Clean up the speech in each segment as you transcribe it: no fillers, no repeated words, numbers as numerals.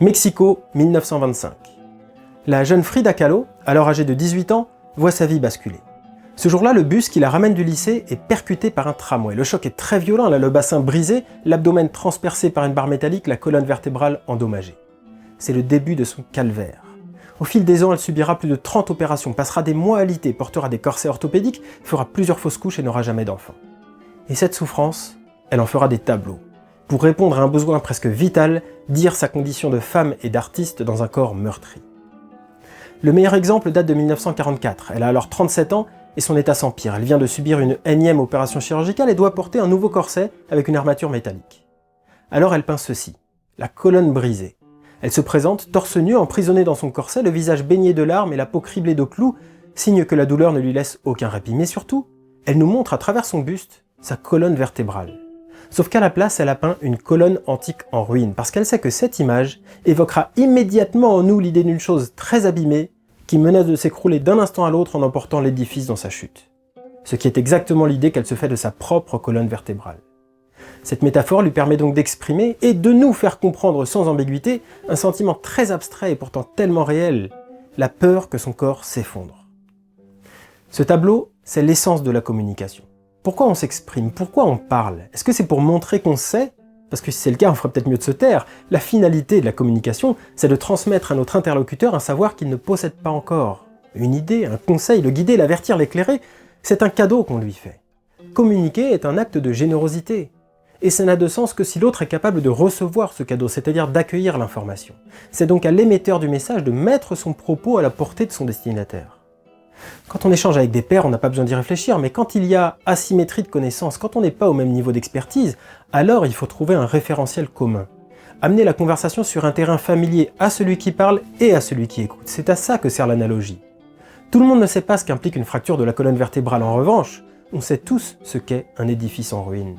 Mexico, 1925. La jeune Frida Kahlo, alors âgée de 18 ans, voit sa vie basculer. Ce jour-là, le bus qui la ramène du lycée est percuté par un tramway. Le choc est très violent, elle a le bassin brisé, l'abdomen transpercé par une barre métallique, la colonne vertébrale endommagée. C'est le début de son calvaire. Au fil des ans, elle subira plus de 30 opérations, passera des mois alitée, portera des corsets orthopédiques, fera plusieurs fausses couches et n'aura jamais d'enfant. Et cette souffrance, elle en fera des tableaux. Pour répondre à un besoin presque vital, dire sa condition de femme et d'artiste dans un corps meurtri. Le meilleur exemple date de 1944. Elle a alors 37 ans et son état s'empire. Elle vient de subir une énième opération chirurgicale et doit porter un nouveau corset avec une armature métallique. Alors elle peint ceci, la colonne brisée. Elle se présente torse nu, emprisonnée dans son corset, le visage baigné de larmes et la peau criblée de clous, signe que la douleur ne lui laisse aucun répit. Mais surtout, elle nous montre à travers son buste sa colonne vertébrale. Sauf qu'à la place, elle a peint une colonne antique en ruine, parce qu'elle sait que cette image évoquera immédiatement en nous l'idée d'une chose très abîmée, qui menace de s'écrouler d'un instant à l'autre en emportant l'édifice dans sa chute. Ce qui est exactement l'idée qu'elle se fait de sa propre colonne vertébrale. Cette métaphore lui permet donc d'exprimer et de nous faire comprendre sans ambiguïté un sentiment très abstrait et pourtant tellement réel, la peur que son corps s'effondre. Ce tableau, c'est l'essence de la communication. Pourquoi on s'exprime? Pourquoi on parle? Est-ce que c'est pour montrer qu'on sait? Parce que si c'est le cas, on ferait peut-être mieux de se taire. La finalité de la communication, c'est de transmettre à notre interlocuteur un savoir qu'il ne possède pas encore. Une idée, un conseil, le guider, l'avertir, l'éclairer, c'est un cadeau qu'on lui fait. Communiquer est un acte de générosité. Et ça n'a de sens que si l'autre est capable de recevoir ce cadeau, c'est-à-dire d'accueillir l'information. C'est donc à l'émetteur du message de mettre son propos à la portée de son destinataire. Quand on échange avec des pairs, on n'a pas besoin d'y réfléchir, mais quand il y a asymétrie de connaissances, quand on n'est pas au même niveau d'expertise, alors il faut trouver un référentiel commun. Amener la conversation sur un terrain familier à celui qui parle et à celui qui écoute. C'est à ça que sert l'analogie. Tout le monde ne sait pas ce qu'implique une fracture de la colonne vertébrale. En revanche, on sait tous ce qu'est un édifice en ruine.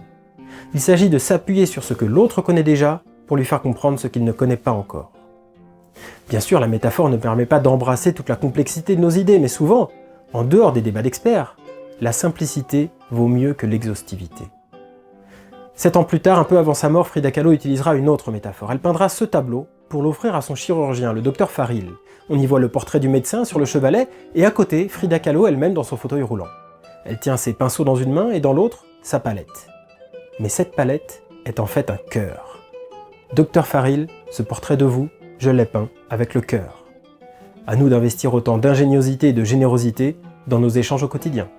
Il s'agit de s'appuyer sur ce que l'autre connaît déjà pour lui faire comprendre ce qu'il ne connaît pas encore. Bien sûr, la métaphore ne permet pas d'embrasser toute la complexité de nos idées, mais souvent, en dehors des débats d'experts, la simplicité vaut mieux que l'exhaustivité. 7 ans plus tard, un peu avant sa mort, Frida Kahlo utilisera une autre métaphore. Elle peindra ce tableau pour l'offrir à son chirurgien, le docteur Faril. On y voit le portrait du médecin sur le chevalet, et à côté, Frida Kahlo elle-même dans son fauteuil roulant. Elle tient ses pinceaux dans une main et dans l'autre, sa palette. Mais cette palette est en fait un cœur. Docteur Faril, ce portrait de vous, je l'ai peint avec le cœur. À nous d'investir autant d'ingéniosité et de générosité dans nos échanges au quotidien.